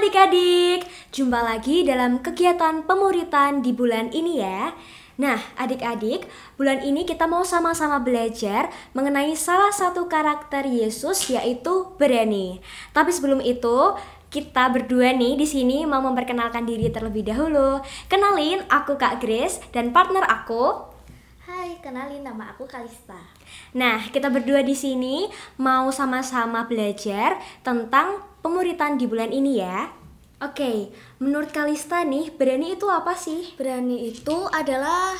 adik-adik, jumpa lagi dalam kegiatan pemuritan di bulan ini ya. Nah adik-adik, bulan ini kita mau sama-sama belajar mengenai salah satu karakter Yesus, yaitu berani. Tapi sebelum itu, kita berdua nih di sini mau memperkenalkan diri terlebih dahulu. Kenalin, aku Kak Grace dan partner aku. Hai, kenalin, nama aku Kalista. Nah, kita berdua di sini mau sama-sama belajar tentang pemuritan di bulan ini ya. Oke, menurut Kalista nih, berani itu apa sih? Berani itu adalah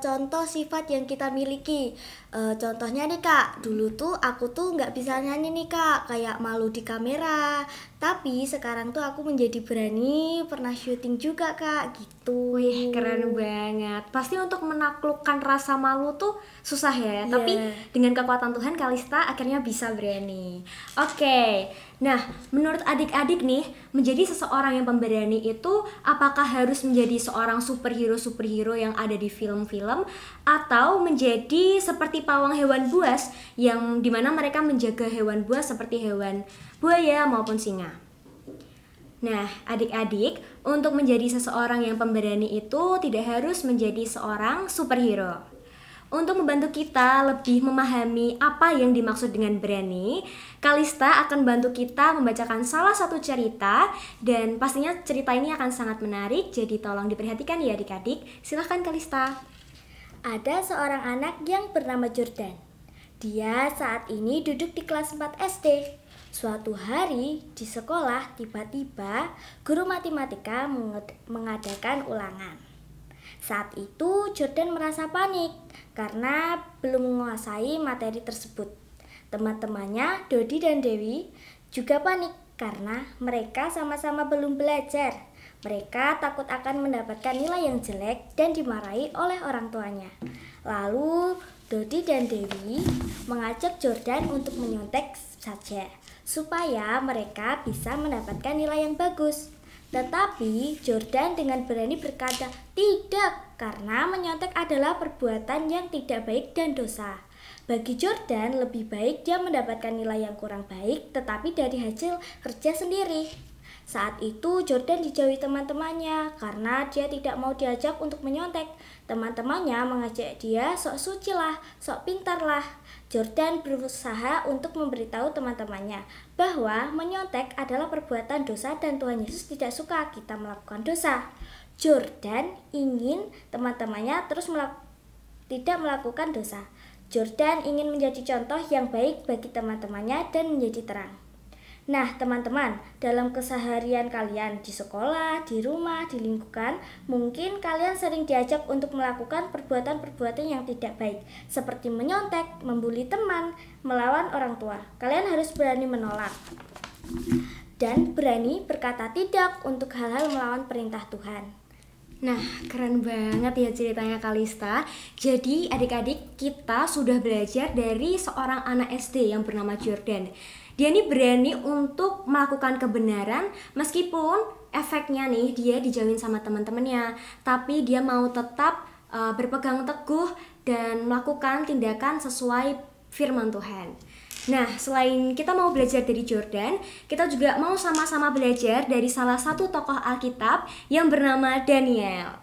contoh sifat yang kita miliki. Contohnya nih Kak, dulu tuh aku tuh nggak bisa nyanyi nih Kak, kayak malu di kamera. Tapi sekarang tuh aku menjadi berani, pernah syuting juga Kak, gitu. Wih, keren banget. Pasti untuk menaklukkan rasa malu tuh susah ya. Iya. Tapi dengan kekuatan Tuhan, Kalista akhirnya bisa berani. Oke, nah menurut adik-adik nih, menjadi seseorang yang pemberani itu apakah harus menjadi seorang superhero yang ada di film-film, atau menjadi seperti pawang hewan buas yang dimana mereka menjaga hewan buas seperti hewan buaya maupun singa. Nah adik-adik, untuk menjadi seseorang yang pemberani itu tidak harus menjadi seorang superhero. Untuk membantu kita lebih memahami apa yang dimaksud dengan berani, Kalista akan bantu kita membacakan salah satu cerita, dan pastinya cerita ini akan sangat menarik, jadi tolong diperhatikan ya adik-adik. Silahkan Kalista. Ada seorang anak yang bernama Jordan. Dia saat ini duduk di kelas 4 SD. Suatu hari di sekolah, tiba-tiba guru matematika mengadakan ulangan. Saat itu Jordan merasa panik karena belum menguasai materi tersebut. Teman-temannya, Dodi dan Dewi, juga panik karena mereka sama-sama belum belajar. Mereka takut akan mendapatkan nilai yang jelek dan dimarahi oleh orang tuanya. Lalu Dodi dan Dewi mengajak Jordan untuk menyontek saja, supaya mereka bisa mendapatkan nilai yang bagus. Tetapi Jordan dengan berani berkata tidak, karena menyontek adalah perbuatan yang tidak baik dan dosa. Bagi Jordan lebih baik dia mendapatkan nilai yang kurang baik tetapi dari hasil kerja sendiri. Saat itu Jordan dijauhi teman-temannya karena dia tidak mau diajak untuk menyontek. Teman-temannya mengajak dia, sok suci lah, sok pintar lah. Jordan berusaha untuk memberitahu teman-temannya bahwa menyontek adalah perbuatan dosa dan Tuhan Yesus tidak suka kita melakukan dosa. Jordan ingin teman-temannya terus tidak melakukan dosa. Jordan ingin menjadi contoh yang baik bagi teman-temannya dan menjadi terang. Nah teman-teman, dalam keseharian kalian di sekolah, di rumah, di lingkungan, mungkin kalian sering diajak untuk melakukan perbuatan-perbuatan yang tidak baik, seperti menyontek, membuli teman, melawan orang tua. Kalian harus berani menolak dan berani berkata tidak untuk hal-hal melawan perintah Tuhan. Nah, keren banget ya ceritanya Kalista. Jadi adik-adik, kita sudah belajar dari seorang anak SD yang bernama Jordan. Dia ini berani untuk melakukan kebenaran meskipun efeknya nih dia dijauhin sama teman-temannya, tapi dia mau tetap berpegang teguh dan melakukan tindakan sesuai firman Tuhan. Nah, selain kita mau belajar dari Jordan, kita juga mau sama-sama belajar dari salah satu tokoh Alkitab yang bernama Daniel.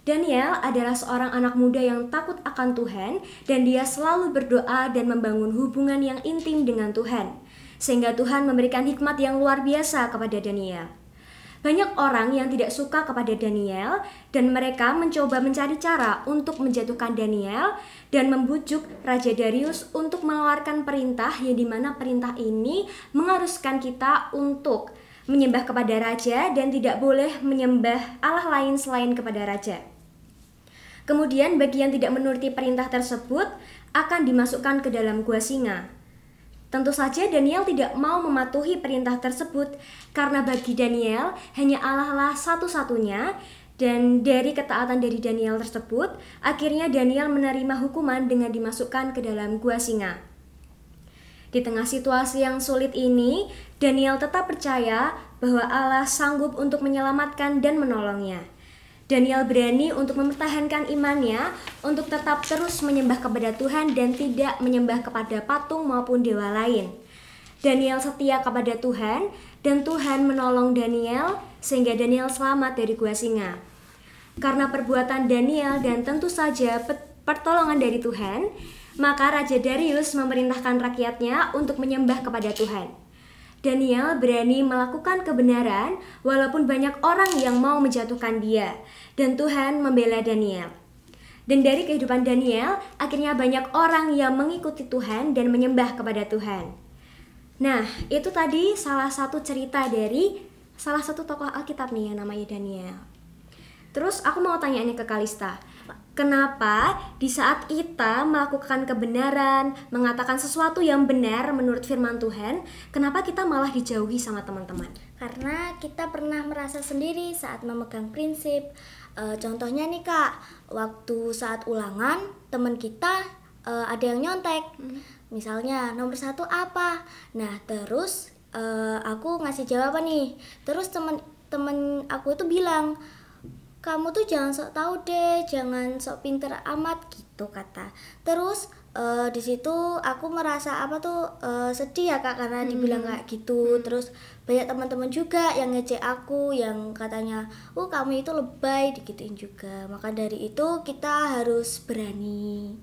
Daniel adalah seorang anak muda yang takut akan Tuhan, dan dia selalu berdoa dan membangun hubungan yang intim dengan Tuhan, sehingga Tuhan memberikan hikmat yang luar biasa kepada Daniel. Banyak orang yang tidak suka kepada Daniel, dan mereka mencoba mencari cara untuk menjatuhkan Daniel dan membujuk Raja Darius untuk mengeluarkan perintah, yang dimana perintah ini mengharuskan kita untuk menyembah kepada raja dan tidak boleh menyembah Allah lain selain kepada raja. Kemudian bagi yang tidak menuruti perintah tersebut akan dimasukkan ke dalam gua singa. Tentu saja Daniel tidak mau mematuhi perintah tersebut, karena bagi Daniel hanya Allah lah satu-satunya, dan dari ketaatan dari Daniel tersebut akhirnya Daniel menerima hukuman dengan dimasukkan ke dalam gua singa. Di tengah situasi yang sulit ini, Daniel tetap percaya bahwa Allah sanggup untuk menyelamatkan dan menolongnya. Daniel berani untuk mempertahankan imannya, untuk tetap terus menyembah kepada Tuhan dan tidak menyembah kepada patung maupun dewa lain. Daniel setia kepada Tuhan dan Tuhan menolong Daniel sehingga Daniel selamat dari gua singa. Karena perbuatan Daniel dan tentu saja pertolongan dari Tuhan, maka Raja Darius memerintahkan rakyatnya untuk menyembah kepada Tuhan. Daniel berani melakukan kebenaran walaupun banyak orang yang mau menjatuhkan dia, dan Tuhan membela Daniel. Dan dari kehidupan Daniel, akhirnya banyak orang yang mengikuti Tuhan dan menyembah kepada Tuhan. Nah, itu tadi salah satu cerita dari salah satu tokoh Alkitab nih yang namanya Daniel. Terus aku mau tanya nih ke Kalista, kenapa di saat kita melakukan kebenaran, mengatakan sesuatu yang benar menurut firman Tuhan, kenapa kita malah dijauhi sama teman-teman? Karena kita pernah merasa sendiri saat memegang prinsip. Contohnya nih Kak, waktu saat ulangan teman kita ada yang nyontek. Misalnya nomor 1 apa? Nah terus aku ngasih jawaban nih. Terus temen aku itu bilang, kamu tuh jangan sok tahu deh, jangan sok pinter amat gitu kata. Terus di situ aku merasa sedih ya Kak karena dibilang kayak gitu. Terus banyak teman-teman juga yang ngejek aku, yang katanya, kamu itu lebay, digituin juga. Maka dari itu kita harus berani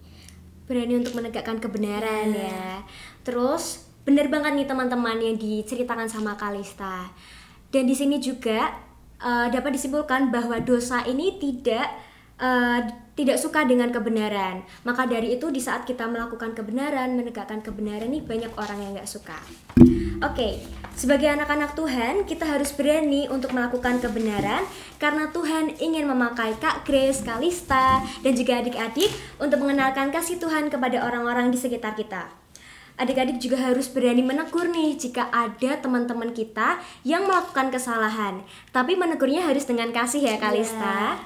untuk menegakkan kebenaran ya. Terus bener banget nih teman-teman yang diceritakan sama Kalista. Dan di sini juga dapat disimpulkan bahwa dosa ini tidak suka dengan kebenaran. Maka dari itu di saat kita melakukan kebenaran, menegakkan kebenaran nih banyak orang yang gak suka. Oke, sebagai anak-anak Tuhan kita harus berani untuk melakukan kebenaran karena Tuhan ingin memakai Kak Grace, Kalista, dan juga adik-adik untuk mengenalkan kasih Tuhan kepada orang-orang di sekitar kita. Adik-adik juga harus berani menegur nih jika ada teman-teman kita yang melakukan kesalahan. Tapi menegurnya harus dengan kasih ya Kalista.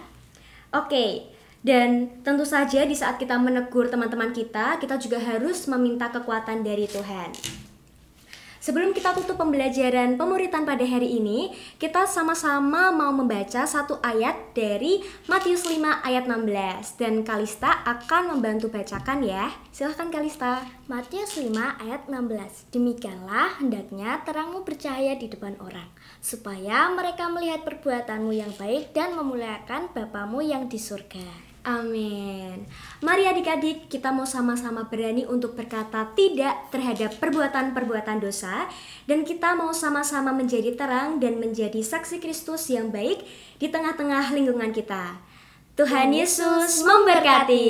Oke, dan tentu saja di saat kita menegur teman-teman kita juga harus meminta kekuatan dari Tuhan. Sebelum kita tutup pembelajaran pemuritan pada hari ini, kita sama-sama mau membaca satu ayat dari Matius 5 ayat 16. Dan Kalista akan membantu bacakan ya. Silahkan Kalista. Matius 5 ayat 16. Demikianlah hendaknya terangmu bercahaya di depan orang, supaya mereka melihat perbuatanmu yang baik dan memuliakan Bapamu yang di surga. Amin. Mari adik-adik kita mau sama-sama berani untuk berkata tidak terhadap perbuatan-perbuatan dosa, dan kita mau sama-sama menjadi terang dan menjadi saksi Kristus yang baik di tengah-tengah lingkungan kita. Tuhan Yesus memberkati.